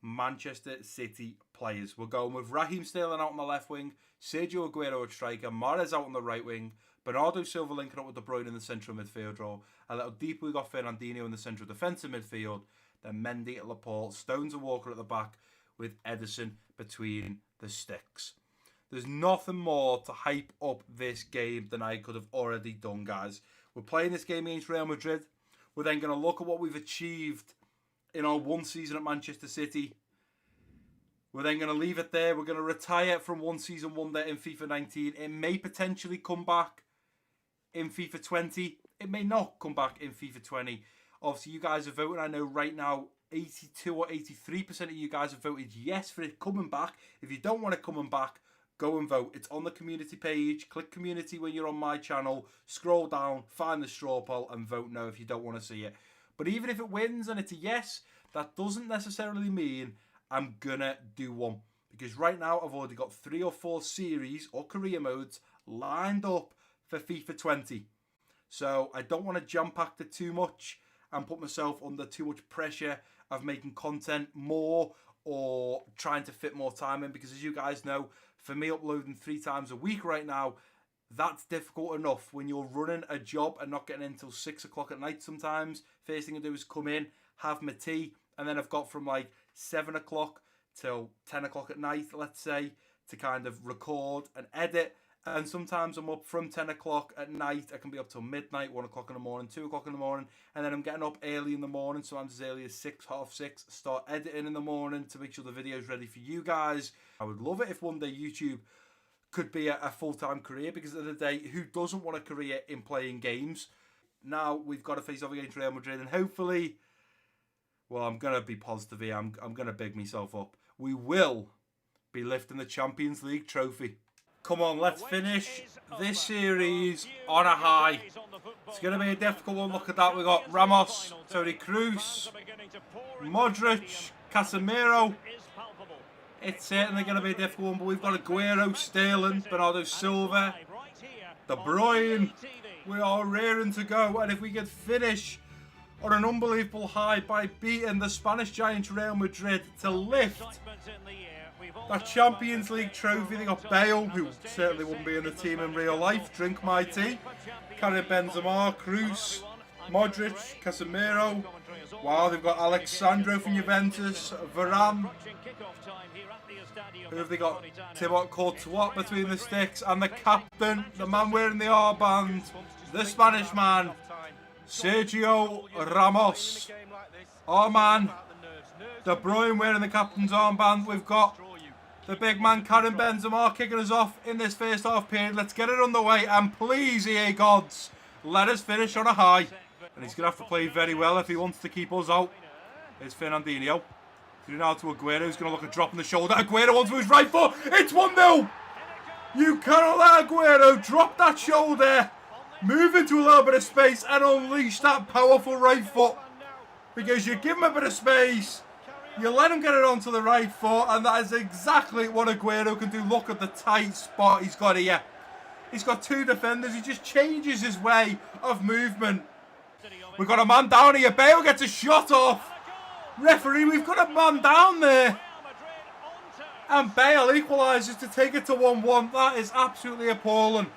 Manchester City players. We're going with Raheem Sterling out on the left wing, Sergio Aguero at striker, Mahrez out on the right wing, Bernardo Silva linking up with De Bruyne in the central midfield role. A little deeper, we've got Fernandinho in the central defensive midfield. Then Mendy at Laporte, Stones and Walker at the back, with Ederson between the sticks. There's nothing more to hype up this game than I could have already done, guys. We're playing this game against Real Madrid. We're then going to look at what we've achieved in our 1 season at Manchester City. We're then going to leave it there. We're going to retire from 1 season wonder in FIFA 19. It may potentially come back in FIFA 20. It may not come back in FIFA 20. Obviously, you guys are voting. I know right now 82 or 83% of you guys have voted yes for it coming back. If you don't want it coming back, go and vote. It's on the community page. Click community when you're on my channel. Scroll down, find the straw poll and vote no if you don't want to see it. But even if it wins and it's a yes, that doesn't necessarily mean I'm going to do one. Because right now I've already got 3 or 4 series or career modes lined up for FIFA 20. So I don't want to jam-pack it too much and put myself under too much pressure of making content more or trying to fit more time in. Because as you guys know, for me uploading 3 times a week right now, that's difficult enough when you're running a job and not getting in until 6 o'clock at night sometimes. First thing I do is come in, have my tea, and then I've got from like 7 o'clock till 10 o'clock at night, let's say, to kind of record and edit. And sometimes I'm up from 10 o'clock at night. I can be up till midnight, 1 o'clock in the morning, 2 o'clock in the morning. And then I'm getting up early in the morning, sometimes as early as 6, half 6. Start editing in the morning to make sure the video's ready for you guys. I would love it if one day YouTube could be a full-time career, because at the end of the day, who doesn't want a career in playing games? Now we've got to face off against Real Madrid, and hopefully, well, I'm going to be positive here. I'm going to big myself up. We will be lifting the Champions League trophy. Come on, let's finish this series on a high. It's going to be a difficult one. Look at that. We've got Ramos, Toni Kroos, Modric, Casemiro. It's certainly going to be a difficult one, but we've got Aguero, Sterling, Bernardo Silva, De Bruyne. We are raring to go, and if we could finish on an unbelievable high by beating the Spanish giants Real Madrid to lift that Champions League trophy. They got Bale, who certainly wouldn't be in the team in real life. Drink my tea. Karim Benzema, Kroos, Modric, Casemiro. Wow, they've got Alexandro from Juventus, Varane. Who have they got? Thibaut Courtois between the sticks, and the captain, the man wearing the armband, the Spanish man, Sergio Ramos. Our man, De Bruyne wearing the captain's armband. We've got the big man Karim Benzema kicking us off in this first half period. Let's get it underway, and please, EA gods, let us finish on a high. And he's going to have to play very well if he wants to keep us out. Here's Fernandinho. Through now to Aguero, who's going to look at dropping the shoulder. Aguero onto his right foot. It's 1-0. You cannot let Aguero drop that shoulder, move into a little bit of space, and unleash that powerful right foot. Because you give him a bit of space, you let him get it onto the right foot, and that is exactly what Aguero can do. Look at the tight spot he's got here. He's got 2 defenders. He just changes his way of movement. We've got a man down here. Bale gets a shot off. Referee, we've got a man down there. And Bale equalises to take it to 1-1. That is absolutely appalling.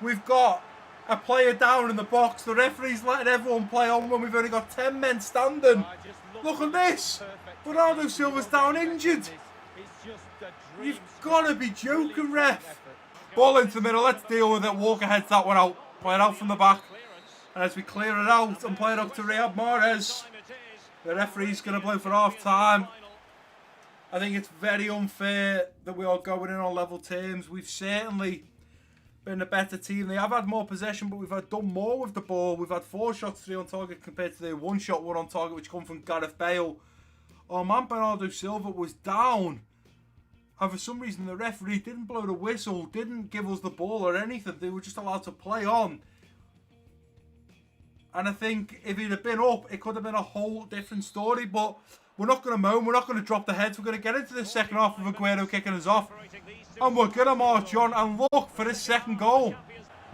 We've got a player down in the box. The referee's letting everyone play on when we've only got 10 men standing. Look at this. Bernardo Silva's down injured. You've got to be joking, ref. Ball into the middle. Let's deal with it. Walker heads that one out. Play it out from the back. And as we clear it out and play it up to Riyad Mahrez, the referee's going to blow for half time. I think it's very unfair that we are going in on level terms. We've certainly been a better team. They have had more possession, but we've done more with the ball. We've had 4 shots, 3 on target compared to their 1 shot, 1 on target, which come from Gareth Bale. Oh man, Bernardo Silva was down. And for some reason, the referee didn't blow the whistle, didn't give us the ball or anything. They were just allowed to play on. And I think if he'd have been up, it could have been a whole different story. But we're not going to moan. We're not going to drop the heads. We're going to get into the second half with Aguero kicking us off. And we're going to march on and look for his second goal.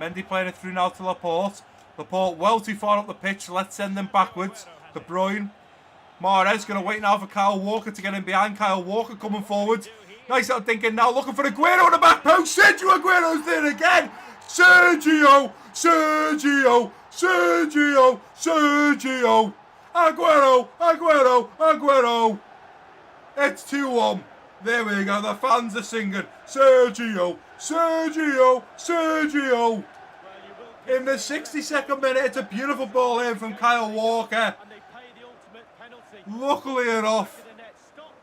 Mendy playing it through now to Laporte. Laporte well too far up the pitch. So let's send him backwards. De Bruyne. Mahrez going to wait now for Kyle Walker to get in behind. Kyle Walker coming forward. Nice little thinking now. Looking for Aguero on the back post. Sergio Aguero's there again. Sergio. Sergio. Sergio. Sergio. Aguero, Aguero, Aguero. It's 2-1. There we go. The fans are singing. Sergio, Sergio, Sergio. In the 62nd minute, it's a beautiful ball in from Kyle Walker. Luckily enough,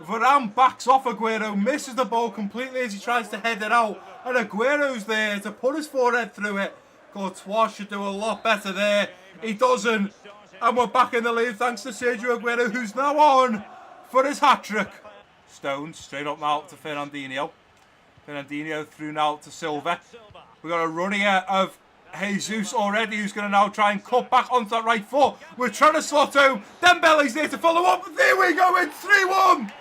Varane backs off Aguero, misses the ball completely as he tries to head it out. And Aguero's there to put his forehead through it. Courtois should do a lot better there. He doesn't. And we're back in the lead thanks to Sergio Aguero, who's now on for his hat-trick. Stones straight up now to Fernandinho. Fernandinho through now to Silva. We've got a run here of Jesus already, who's going to now try and cut back onto that right foot. We're trying to slot home. Dembele's there to follow up. There we go, it's 3-1.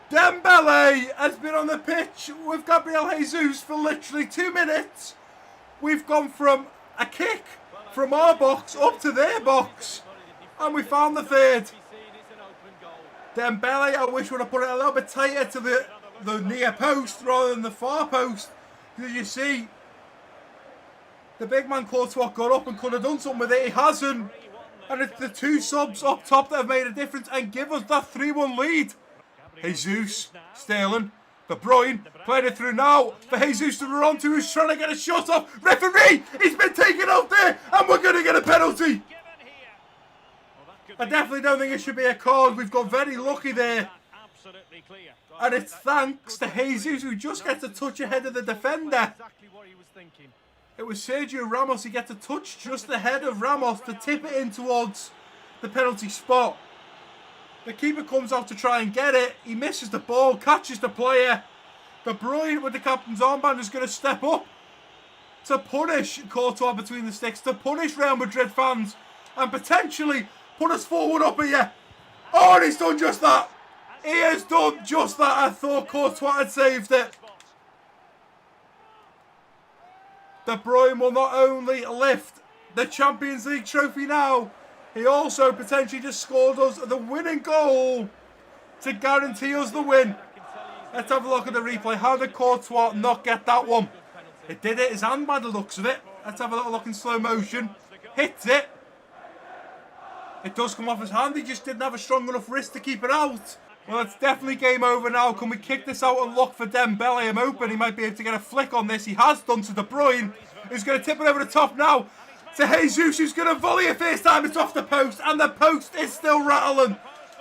Dembele has been on the pitch with Gabriel Jesus for literally 2 minutes. We've gone from a kick from our box up to their box, and we found the third. Dembele, I wish would have put it a little bit tighter to the near post rather than the far post. Because you see, the big man Courtois got up and could have done something with it. He hasn't. And it's the 2 subs up top that have made a difference and give us that 3-1 lead. Jesus, Sterling, De Bruyne, playing it through now for Jesus to run onto, who's trying to get a shot off. Referee, he's been taken out there, and we're going to get a penalty. I definitely don't think it should be a card. We've got very lucky there. And it's thanks to Jesus, who just gets a touch ahead of the defender. It was Sergio Ramos. He gets a touch just ahead of Ramos to tip it in towards the penalty spot. The keeper comes out to try and get it. He misses the ball, catches the player. De Bruyne with the captain's armband is going to step up to punish Courtois between the sticks, to punish Real Madrid fans, and potentially put us forward up here. Oh, and he's done just that. He has done just that. I thought Courtois had saved it. De Bruyne will not only lift the Champions League trophy now, he also potentially just scored us the winning goal to guarantee us the win. Let's have a look at the replay. How did Courtois not get that one? It did it his hand by the looks of it. Let's have a little look in slow motion. Hits it. It does come off his hand. He just didn't have a strong enough wrist to keep it out. Well, it's definitely game over now. Can we kick this out and look for Dembele? I'm open. He might be able to get a flick on this. He has done to De Bruyne, who's going to tip it over the top now to Jesus, who's going to volley it first time. It's off the post, and the post is still rattling.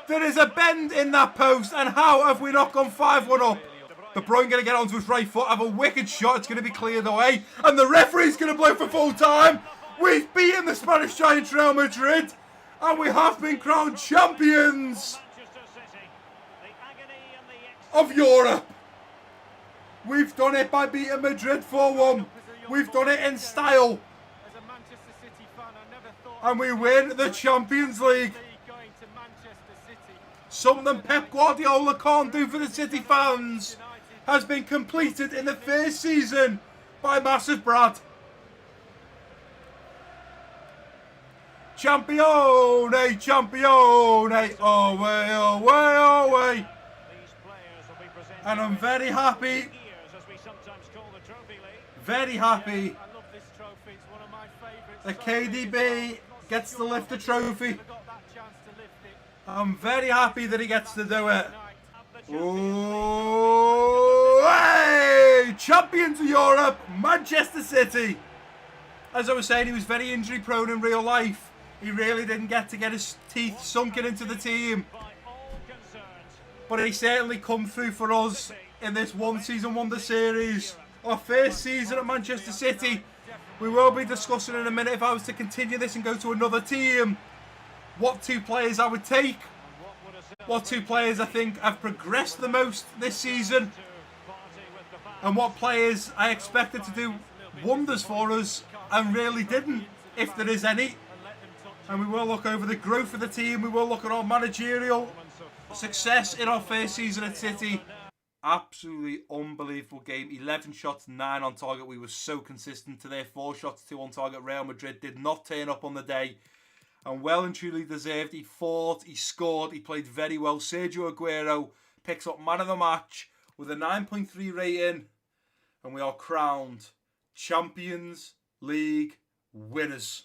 There is a bend in that post, and how have we not gone 5-1 up? De Bruyne going to get onto his right foot, have a wicked shot. It's going to be cleared away, and the referee's going to blow for full time. We've beaten the Spanish giant Real Madrid, and we have been crowned champions of Europe. We've done it by beating Madrid 4-1. We've done it in style. And we win the Champions League. Something Pep Guardiola can't do for the City fans has been completed in the first season by MassiveBrad. Champione, Champione, away, away, away. And I'm very happy. Very happy that KDB gets to lift the trophy. I'm very happy that he gets to do it. Oh, hey! Champions of Europe, Manchester City. As I was saying, he was very injury prone in real life. He really didn't get his teeth sunken into the team. But he certainly come through for us in this one season wonder series. Our first season at Manchester City. We will be discussing in a minute if I was to continue this and go to another team, what two players I would take. What two players I think have progressed the most this season. And what players I expected to do wonders for us and really didn't, if there is any. And we will look over the growth of the team. We will look at our managerial success in our first season at City. Absolutely unbelievable game. 11 shots, 9 on target. We were so consistent today. 4 shots, 2 on target. Real Madrid did not turn up on the day. And well and truly deserved. He fought, he scored, he played very well. Sergio Aguero picks up man of the match with a 9.3 rating. And we are crowned Champions League winners.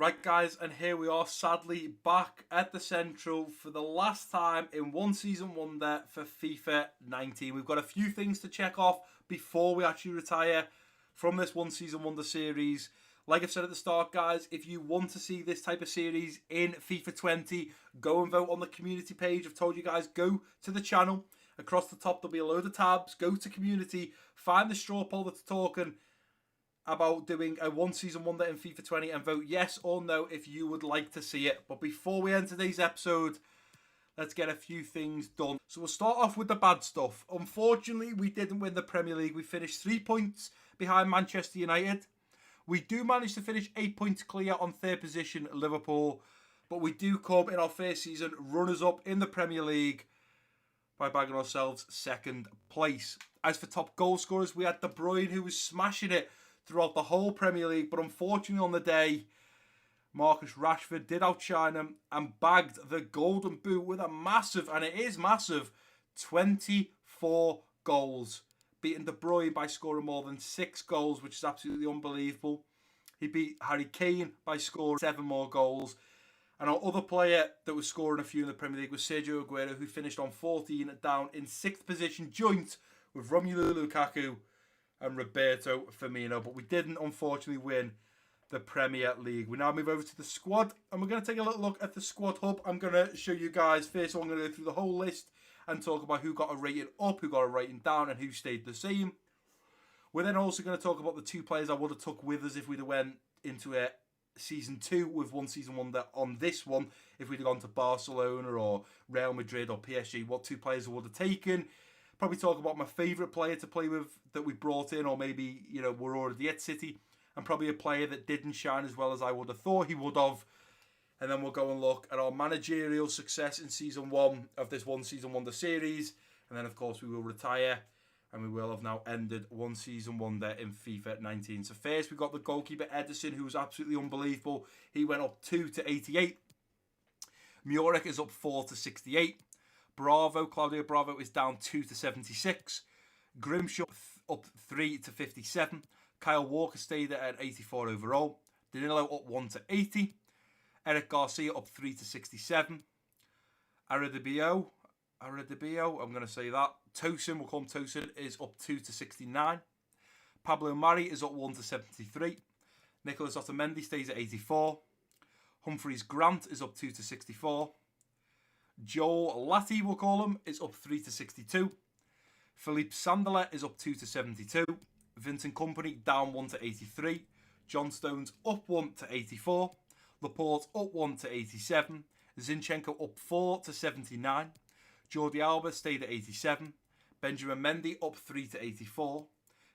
Right, guys, and here we are, sadly, back at the Central for the last time in one season wonder for FIFA 19. We've got a few things to check off before we actually retire from this one season wonder series. Like I've said at the start, guys, if you want to see this type of series in FIFA 20, go and vote on the community page. I've told you guys, go to the channel. Across the top, there'll be a load of tabs. Go to community, find the straw poll that's talking about doing a one season wonder in FIFA 20 and vote yes or no if you would like to see it. But before we end today's episode, let's get a few things done. So we'll start off with the bad stuff. Unfortunately, we didn't win the Premier League. We finished 3 points behind Manchester United. We do manage to finish 8 points clear on third position Liverpool, but we do come in our first season runners-up in the Premier League by bagging ourselves second place. As for top goal scorers, we had De Bruyne, who was smashing it throughout the whole Premier League, but unfortunately on the day, Marcus Rashford did outshine him and bagged the golden boot with a massive, and it is massive, 24 goals. Beating De Bruyne by scoring more than 6 goals, which is absolutely unbelievable. He beat Harry Kane by scoring 7 more goals. And our other player that was scoring a few in the Premier League was Sergio Aguero, who finished on 14 down in 6th position, joint with Romelu Lukaku and Roberto Firmino. But we didn't, unfortunately, win the Premier League. We now move over to the squad, and we're going to take a little look at the squad hub. I'm going to show you guys, first of all, I'm going to go through the whole list and talk about who got a rating up, who got a rating down, and who stayed the same. We're then also going to talk about the 2 players I would have took with us if we'd have went into a Season 2 with one season wonder on this one. If we'd have gone to Barcelona or Real Madrid or PSG, what 2 players I would have taken. Probably talk about my favourite player to play with that we brought in, or maybe, you know, we're already at City, and probably a player that didn't shine as well as I would have thought he would have. And then we'll go and look at our managerial success in Season 1 of this one season wonder series. And then, of course, we will retire, and we will have now ended one season wonder in FIFA 19. So first, we got the goalkeeper Ederson, who was absolutely unbelievable. He went up 2 to 88. Muric is up 4 to 68. Claudio Bravo is down 2 to 76. Grimshaw up 3 to 57. Kyle Walker stayed at 84 overall. Danilo up 1 to 80. Eric Garcia up 3 to 67. Aradibio, I'm going to say that. Tosin, we'll call him Tosin, is up 2 to 69. Pablo Mari is up 1 to 73. Nicolas Otamendi stays at 84. Humphreys Grant is up 2 to 64. Joel Latti, we'll call him, is up 3 to 62. Philippe Sandalet is up 2 to 72. Vincent Kompany down 1 to 83. John Stones up 1 to 84. Laporte up 1 to 87. Zinchenko up 4 to 79. Jordi Alba stayed at 87. Benjamin Mendy up 3 to 84.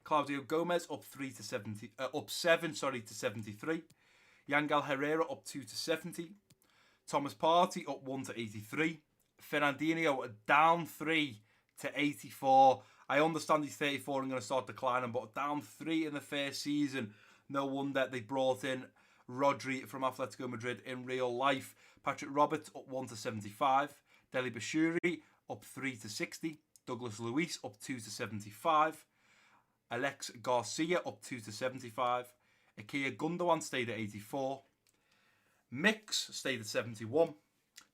Claudio Gomez up 7 to 73. Yangel Herrera up 2 to 70. Thomas Partey up 1 to 83. Fernandinho down 3 to 84. I understand he's 34 and going to start declining, but down 3 in the first season. No wonder they brought in Rodri from Atletico Madrid in real life. Patrick Roberts up 1 to 75. Deli Bashiri up 3 to 60. Douglas Luiz up 2 to 75. Alex Garcia up 2 to 75. Ikea Gundogan stayed at 84. Mix stayed at 71.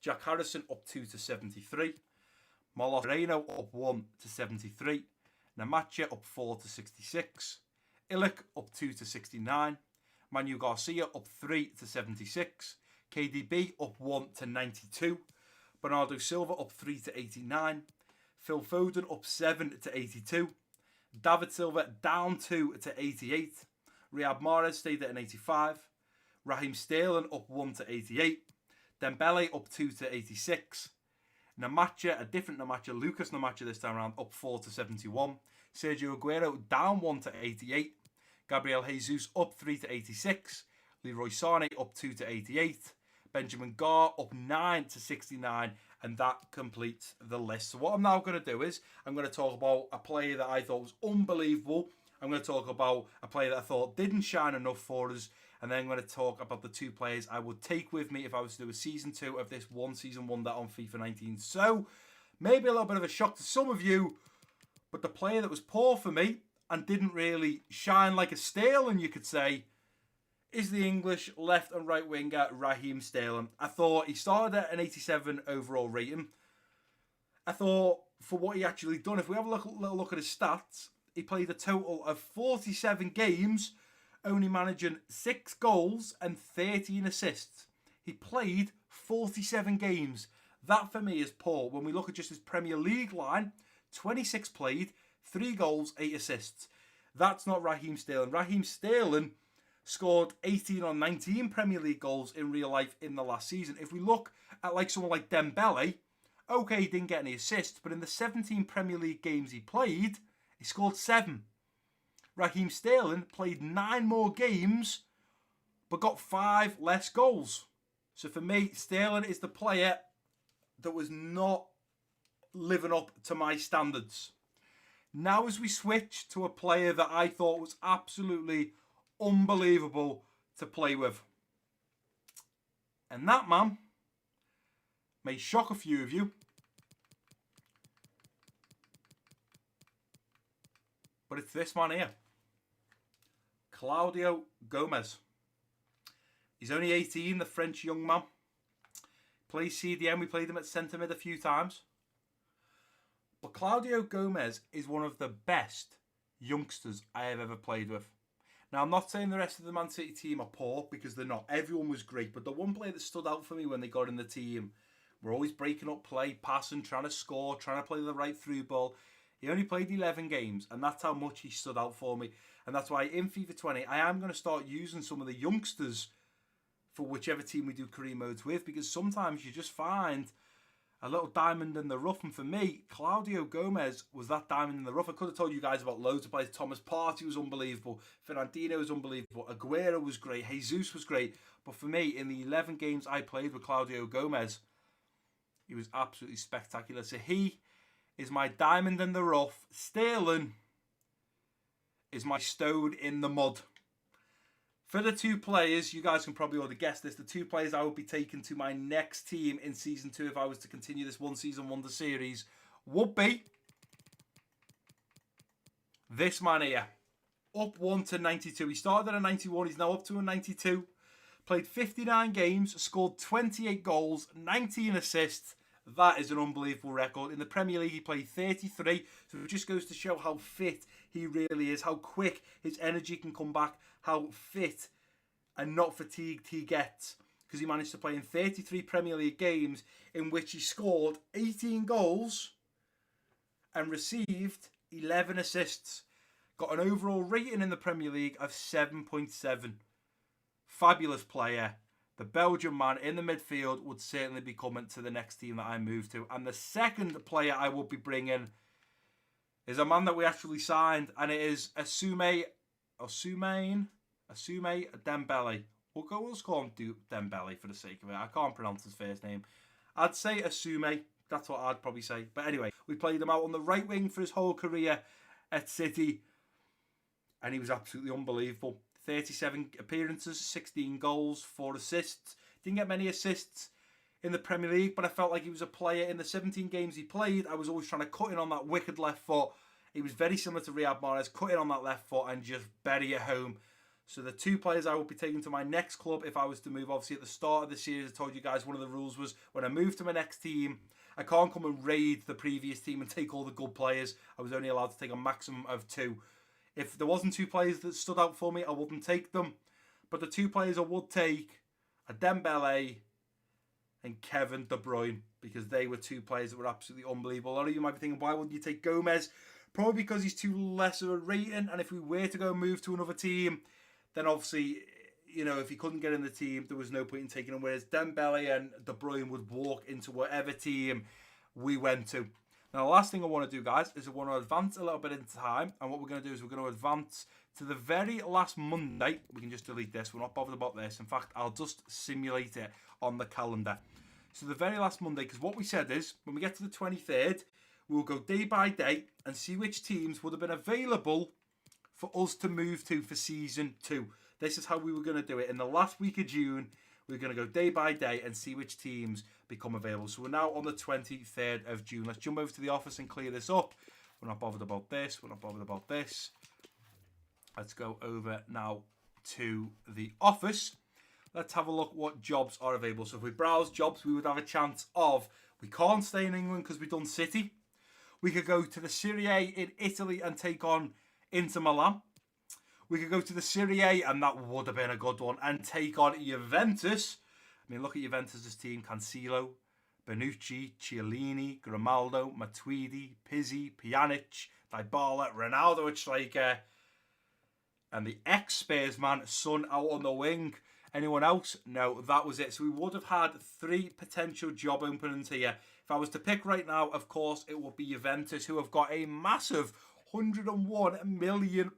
Jack Harrison up 2 to 73. Marlos Moreno up 1 to 73. Namacha up 4 to 66. Illich up 2 to 69. Manu Garcia up 3 to 76. KDB up 1 to 92. Bernardo Silva up 3 to 89. Phil Foden up 7 to 82. David Silva down 2 to 88. Riyad Mahrez stayed at an 85. Raheem Sterling up 1 to 88. Dembele up 2 to 86. Namacha, a different Namacha, Lucas Namacha this time around, up 4 to 71. Sergio Aguero down 1 to 88. Gabriel Jesus up 3 to 86. Leroy Sané up 2 to 88. Benjamin Gar up 9 to 69. And that completes the list. So what I'm now going to do is I'm going to talk about a player that I thought was unbelievable. I'm going to talk about a player that I thought didn't shine enough for us. And then I'm going to talk about the two players I would take with me if I was to do a season 2 of this one season wonder on FIFA 19. So maybe a little bit of a shock to some of you, but the player that was poor for me and didn't really shine like a Sterling, you could say, is the English left and right winger Raheem Sterling. I thought he started at an 87 overall rating. I thought for what he actually done, if we have a little look at his stats, he played a total of 47 games, only managing 6 goals and 13 assists. He played 47 games. That for me is poor. When we look at just his Premier League line, 26 played, 3 goals, 8 assists. That's not Raheem Sterling. Raheem Sterling scored 18 on 19 Premier League goals in real life in the last season. If we look at like someone like Dembele, okay, he didn't get any assists, but in the 17 Premier League games he played, he scored 7. Raheem Sterling played 9 more games, but got 5 less goals. So for me, Sterling is the player that was not living up to my standards. Now as we switch to a player that I thought was absolutely unbelievable to play with. And that man may shock a few of you, but it's this man here. Claudio Gomez. He's only 18, the French young man. Plays CDM, we played him at centre mid a few times. But Claudio Gomez is one of the best youngsters I have ever played with. Now, I'm not saying the rest of the Man City team are poor, because they're not. Everyone was great. But the one player that stood out for me when they got in the team, were always breaking up play, passing, trying to score, trying to play the right through ball. He only played 11 games, and that's how much he stood out for me. And that's why in FIFA 20, I am going to start using some of the youngsters for whichever team we do career modes with, because sometimes you just find a little diamond in the rough. And for me, Claudio Gomez was that diamond in the rough. I could have told you guys about loads of players. Thomas Partey was unbelievable. Fernandinho was unbelievable. Aguero was great. Jesus was great. But for me, in the 11 games I played with Claudio Gomez, he was absolutely spectacular. So he is my diamond in the rough. Sterling is my stone in the mud. For the two players, you guys can probably already guess this, the two players I would be taking to my next team in Season 2 if I was to continue this one season wonder series would be this man here. Up 1 to 92. He started at a 91, he's now up to a 92. Played 59 games, scored 28 goals, 19 assists. That is an unbelievable record. In the Premier League, he played 33. So it just goes to show how fit he really is, how quick his energy can come back, how fit and not fatigued he gets. Because he managed to play in 33 Premier League games in which he scored 18 goals and received 11 assists. Got an overall rating in the Premier League of 7.7. Fabulous player. The Belgian man in the midfield would certainly be coming to the next team that I move to. And the second player I will be bringing is a man that we actually signed, and it is Ousmane Dembele. We'll just call him Dembele for the sake of it. I can't pronounce his first name. I'd say Ousmane. That's what I'd probably say. But anyway, we played him out on the right wing for his whole career at City, and he was absolutely unbelievable. 37 appearances, 16 goals, 4 assists. Didn't get many assists in the Premier League, but I felt like he was a player in the 17 games he played. I was always trying to cut in on that wicked left foot. He was very similar to Riyad Mahrez, cut in on that left foot and just bury it home. So the 2 players I will be taking to my next club if I was to move. Obviously, at the start of the series, I told you guys one of the rules was when I move to my next team, I can't come and raid the previous team and take all the good players. I was only allowed to take a maximum of 2. If there wasn't 2 players that stood out for me, I wouldn't take them. But the 2 players I would take are Dembele and Kevin De Bruyne, because they were 2 players that were absolutely unbelievable. A lot of you might be thinking, why wouldn't you take Gomez? Probably because he's too less of a rating, and if we were to go and move to another team, then obviously, you know, if he couldn't get in the team, there was no point in taking him, whereas Dembele and De Bruyne would walk into whatever team we went to. Now, the last thing I want to do, guys, is I want to advance a little bit in time, and what we're going to do is we're going to advance to the very last Monday. We can just delete this. We're not bothered about this. In fact, I'll just simulate it on the calendar. So the very last Monday, because what we said is, when we get to the 23rd, we'll go day by day and see which teams would have been available for us to move to for Season 2. This is how we were going to do it. In the last week of June, we're going to go day by day and see which teams become available. So we're now on the 23rd of June. Let's jump over to the office and clear this up. We're not bothered about this. We're not bothered about this. Let's go over now to the office. Let's have a look what jobs are available. So if we browse jobs, we would have a chance of, we can't stay in England because we've done City. We could go to the Serie A in Italy and take on Inter Milan. We could go to the Serie A, and that would have been a good one, and take on Juventus. I mean, look at Juventus' team. Cancelo, Bonucci, Chiellini, Grimaldo, Matuidi, Pizzi, Pjanic, Dybala, Ronaldo at striker, and the ex-Spurs man, Son, out on the wing. Anyone else? No, that was it. So we would have had 3 potential job openings here. If I was to pick right now, of course, it would be Juventus, who have got a massive £101 million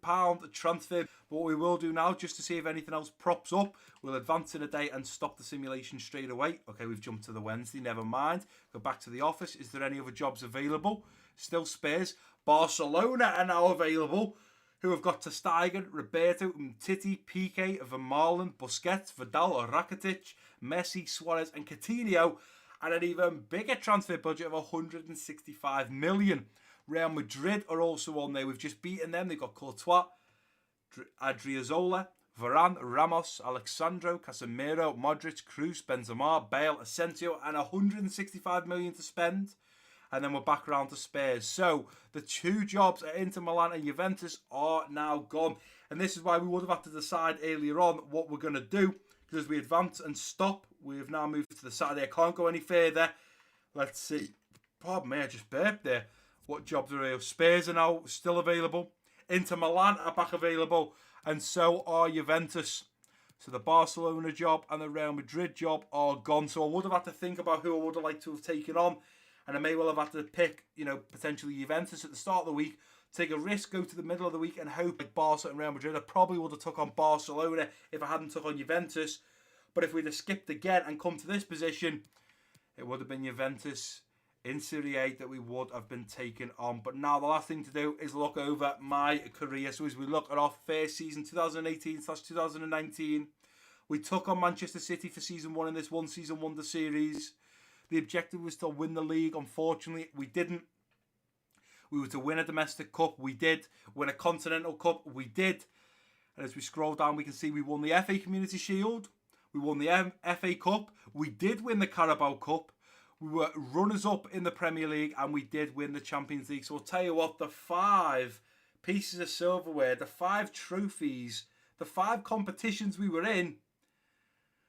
transfer. But what we will do now, just to see if anything else props up, we'll advance in a day and stop the simulation straight away. Okay, we've jumped to the Wednesday, never mind. Go back to the office. Is there any other jobs available? Still Spurs. Barcelona are now available, who have got Ter Stegen, Roberto, Umtiti, Piqué, Vermaelen, Busquets, Vidal, Rakitic, Messi, Suarez and Coutinho, and an even bigger transfer budget of £165 million. Real Madrid are also on there. We've just beaten them. They've got Courtois, Adriozola, Varane, Ramos, Alexandro, Casemiro, Modric, Kroos, Benzema, Bale, Asensio, and £165 million to spend. And then we're back around to Spurs. So the 2 jobs at Inter Milan and Juventus are now gone. And this is why we would have had to decide earlier on what we're going to do. Because as we advance and stop, we have now moved to the Saturday. I can't go any further. Let's see. Pardon me, I just burped there. What jobs are available? Spurs are now still available. Inter Milan are back available. And so are Juventus. So the Barcelona job and the Real Madrid job are gone. So I would have had to think about who I would have liked to have taken on. And I may well have had to pick, you know, potentially Juventus at the start of the week, take a risk, go to the middle of the week and hope like Barca and Real Madrid. I probably would have took on Barcelona if I hadn't took on Juventus. But if we'd have skipped again and come to this position, it would have been Juventus in Serie A that we would have been taken on. But now the last thing to do is look over my career. So as we look at our first season, 2018/2019, we took on Manchester City for Season 1 in this One Season Wonder series. The objective was to win the league. Unfortunately, we didn't. We were to win a domestic cup. We did. Win a continental cup. We did. And as we scroll down, we can see we won the FA Community Shield. We won the FA Cup. We did win the Carabao Cup. We were runners-up in the Premier League. And we did win the Champions League. So I'll tell you what, the 5 pieces of silverware, the 5 trophies, the 5 competitions we were in,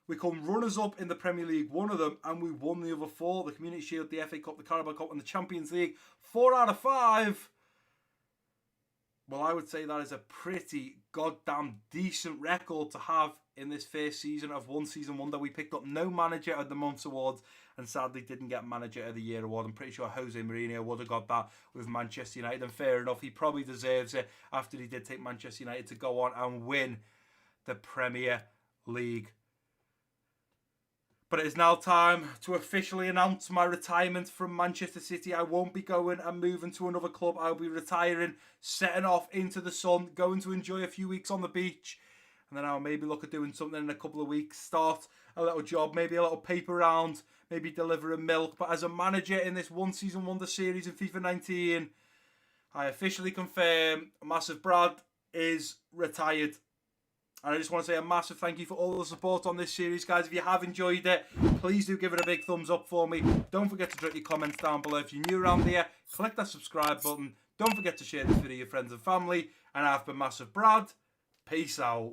we come runners-up in the Premier League, one of them, and we won the other 4, the Community Shield, the FA Cup, the Carabao Cup, and the Champions League. 4 out of 5. Well, I would say that is a pretty goddamn decent record to have in this first season of One Season Wonder. We picked up no Manager of the Month awards and sadly didn't get Manager of the Year award. I'm pretty sure Jose Mourinho would have got that with Manchester United, and fair enough, he probably deserves it after he did take Manchester United to go on and win the Premier League. But it is now time to officially announce my retirement from Manchester City. I won't be going and moving to another club. I'll be retiring, setting off into the sun, going to enjoy a few weeks on the beach. and then I'll maybe look at doing something in a couple of weeks, start a little job, maybe a little paper round, maybe delivering milk. But as a manager in this one season wonder series in FIFA 19, I officially confirm MassiveBrad is retired. And I just want to say a massive thank you for all the support on this series, guys. If you have enjoyed it, please do give it a big thumbs up for me. Don't forget to drop your comments down below. If you're new around here, click that subscribe button. Don't forget to share this video with your friends and family. And I've been MassiveBrad. Peace out.